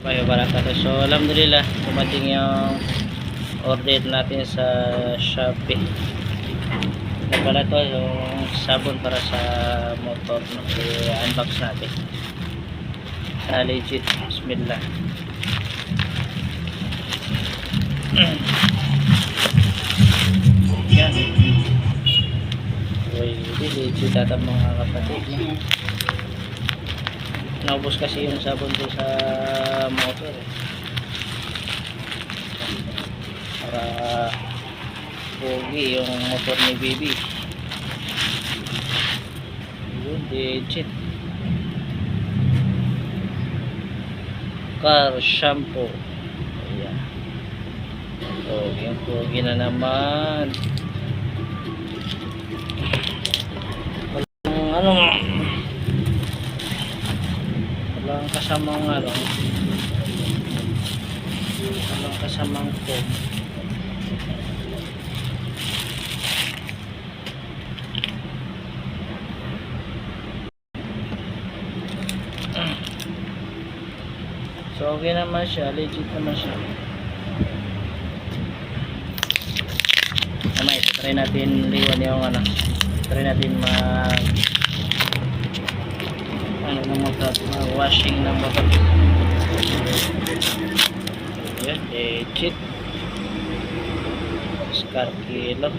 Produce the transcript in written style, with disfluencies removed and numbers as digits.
Barakatuh. So alhamdulillah dumating yung order natin sa Shopee. Ito pala to yung sabon para sa motor, no? I-unbox natin sa legit. Bismillah. Yan. Uy, legit ata mga kapatid, no? Naubos kasi yung sabon ko sa motor, para pogi yung motor ni baby. Yun, legit car shampoo. Ayan, pogi na naman. Walang kasamang walang kasamang foam. So okay naman siya, legit naman siya. Mamaya try natin liwan yung try natin washing ng motor. Yan, legit. Scar kilo.